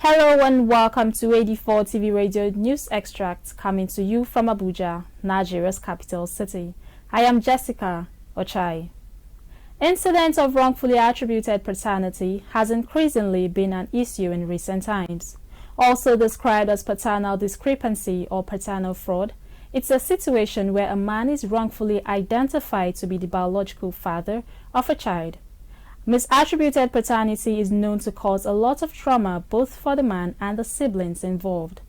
Hello and welcome to 84 TV Radio News Extract coming to you from Abuja, Nigeria's capital city. I am Jessica Ochai. Incidents of wrongfully attributed paternity has increasingly been an issue in recent times. Also described as paternal discrepancy or paternal fraud, it's a situation where a man is wrongfully identified to be the biological father of a child. Misattributed paternity is known to cause a lot of trauma both for the man and the siblings involved.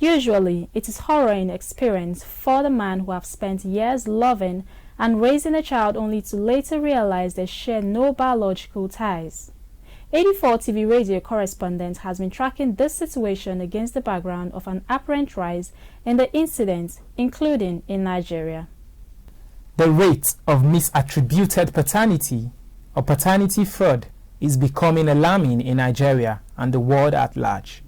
Usually, it is harrowing experience for the man who have spent years loving and raising a child only to later realize they share no biological ties. 84 TV radio correspondent has been tracking this situation against the background of an apparent rise in the incidents, including in Nigeria. The rate of misattributed paternity or paternity fraud is becoming alarming in Nigeria and the world at large.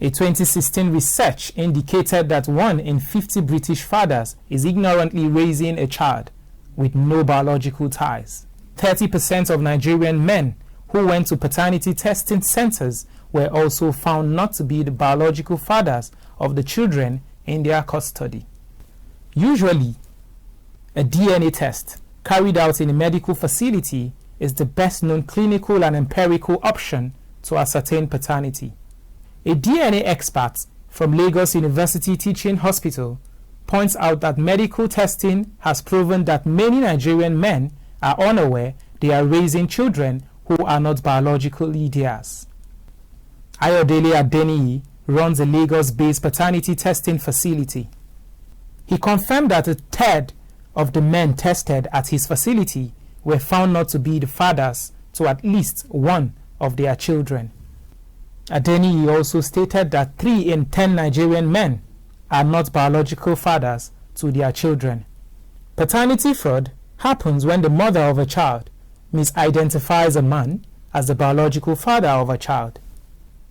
A 2016 research indicated that 1 in 50 British fathers is ignorantly raising a child with no biological ties. 30% of Nigerian men who went to paternity testing centers were also found not to be the biological fathers of the children in their custody. Usually, a DNA test carried out in a medical facility is the best known clinical and empirical option to ascertain paternity. A DNA expert from Lagos University Teaching Hospital points out that medical testing has proven that many Nigerian men are unaware they are raising children who are not biologically theirs. Ayodele Adeniyi runs a Lagos-based paternity testing facility. He confirmed that a third of the men tested at his facility were found not to be the fathers to at least one of their children. Adeniyi also stated that 3 in 10 Nigerian men are not biological fathers to their children. Paternity fraud happens when the mother of a child misidentifies a man as the biological father of a child.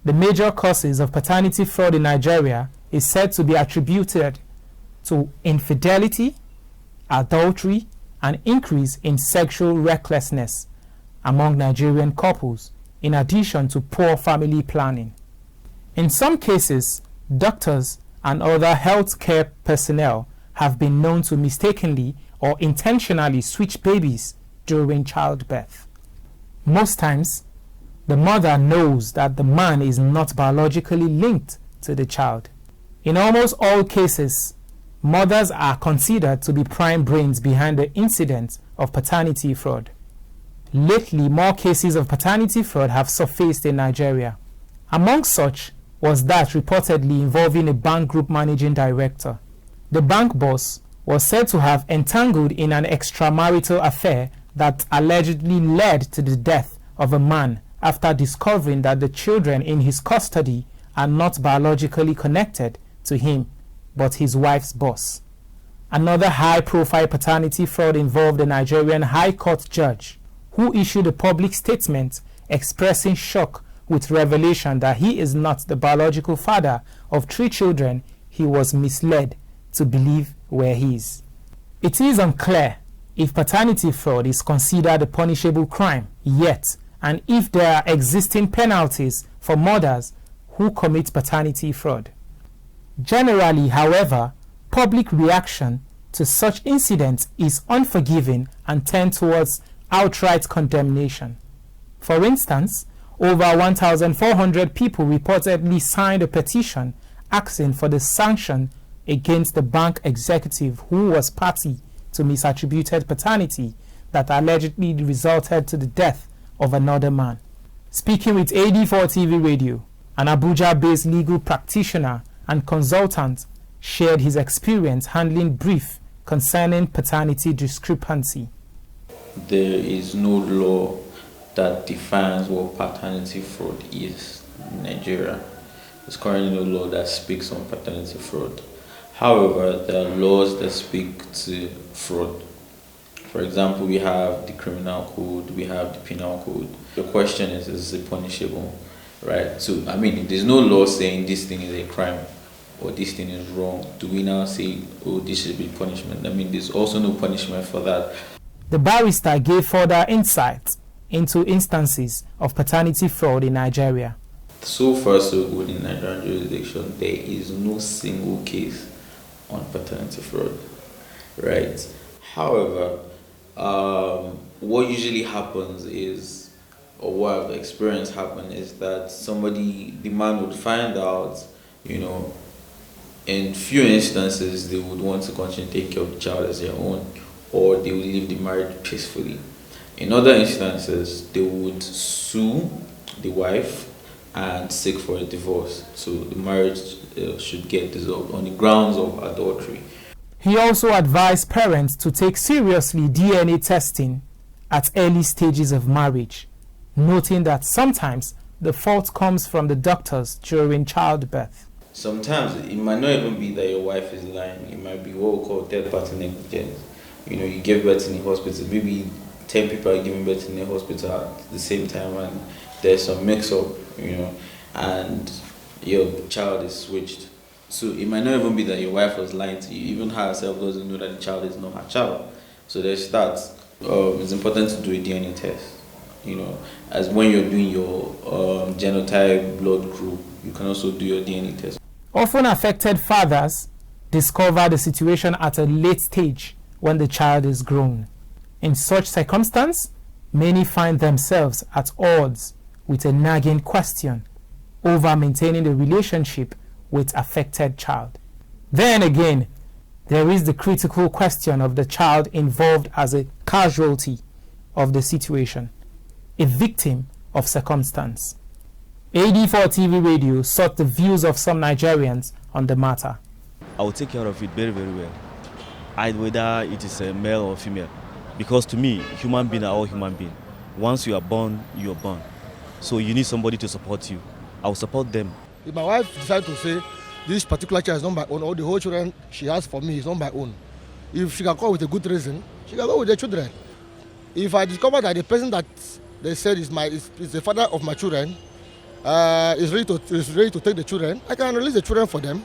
The major causes of paternity fraud in Nigeria is said to be attributed to infidelity, adultery, and increase in sexual recklessness among Nigerian couples, in addition to poor family planning. In some cases, doctors and other healthcare personnel have been known to mistakenly or intentionally switch babies during childbirth. Most times, the mother knows that the man is not biologically linked to the child. In almost all cases, mothers are considered to be prime brains behind the incident of paternity fraud. Lately, more cases of paternity fraud have surfaced in Nigeria. Among such was that reportedly involving a bank group managing director. The bank boss was said to have entangled in an extramarital affair that allegedly led to the death of a man after discovering that the children in his custody are not biologically connected to him, but his wife's boss. Another high-profile paternity fraud involved a Nigerian High Court judge who issued a public statement expressing shock with revelation that he is not the biological father of 3 children he was misled to believe were his. It is unclear if paternity fraud is considered a punishable crime yet, and if there are existing penalties for mothers who commit paternity fraud. Generally, however, public reaction to such incidents is unforgiving and tends towards outright condemnation. For instance, over 1,400 people reportedly signed a petition asking for the sanction against the bank executive who was party to misattributed paternity that allegedly resulted to the death of another man. Speaking with 84 TV Radio, an Abuja-based legal practitioner and consultant shared his experience handling brief concerning paternity discrepancy. There is no law that defines what paternity fraud is in Nigeria. There's currently no law that speaks on paternity fraud. However, there are laws that speak to fraud. For example, we have the criminal code, we have the penal code. The question is it punishable, right? So, there's no law saying this thing is a crime or this thing is wrong. Do we now say, oh, this should be punishment? There's also no punishment for that. The barrister gave further insight into instances of paternity fraud in Nigeria. So far, so good in Nigerian jurisdiction. There is no single case on paternity fraud, right? However, what usually happens is, or what I've experienced happen is that the man would find out, you know, in few instances they would want to continue to take care of the child as their own, or they would leave the marriage peacefully. In other instances, they would sue the wife and seek for a divorce. So the marriage should get dissolved on the grounds of adultery. He also advised parents to take seriously DNA testing at early stages of marriage, noting that sometimes the fault comes from the doctors during childbirth. Sometimes it might not even be that your wife is lying. It might be what we call third-party negligence. You know, you give birth in a hospital. Maybe 10 people are giving birth in a hospital at the same time, and there's some mix-up, you know, and your child is switched. So it might not even be that your wife was lying to you. Even her herself doesn't know that the child is not her child. So there's that. It's important to do a DNA test. You know, as when you're doing your genotype blood group, you can also do your DNA test. Often affected fathers discover the situation at a late stage when the child is grown. In such circumstance, many find themselves at odds with a nagging question over maintaining the relationship with affected child. Then again, there is the critical question of the child involved as a casualty of the situation, a victim of circumstance. AD4 TV Radio sought the views of some Nigerians on the matter. I will take care of it very, very well. Whether it is a male or female. Because to me, human beings are all human beings. Once you are born, you are born. So you need somebody to support you. I will support them. If my wife decides to say, this particular child is not my own, or the whole children she has for me is not my own, if she can come with a good reason, she can go with the children. If I discover that the person that they said is the father of my children, is ready to take the children, I can release the children for them.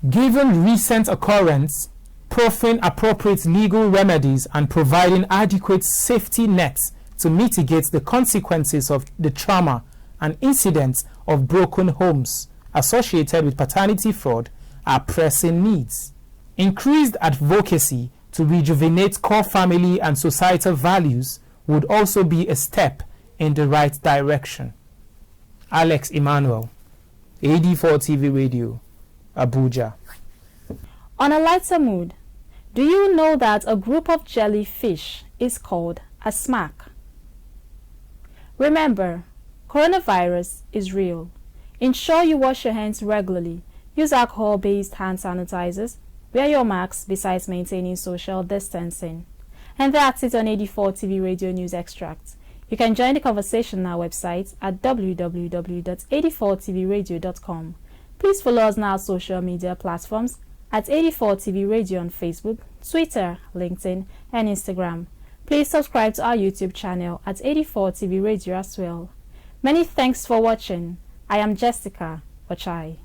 Given recent occurrence, proffering appropriate legal remedies and providing adequate safety nets to mitigate the consequences of the trauma and incidents of broken homes associated with paternity fraud are pressing needs. Increased advocacy to rejuvenate core family and societal values would also be a step in the right direction. Alex Emmanuel, AD4 TV Radio, Abuja. On a lighter mood, do you know that a group of jellyfish is called a smack? Remember, coronavirus is real. Ensure you wash your hands regularly. Use alcohol-based hand sanitizers. Wear your masks besides maintaining social distancing. And that's it on AD4 TV Radio News Extract. You can join the conversation on our website at www.84tvradio.com. Please follow us on our social media platforms at AD4 TV Radio on Facebook, Twitter, LinkedIn, and Instagram. Please subscribe to our YouTube channel at AD4 TV Radio as well. Many thanks for watching. I am Jessica Ochai.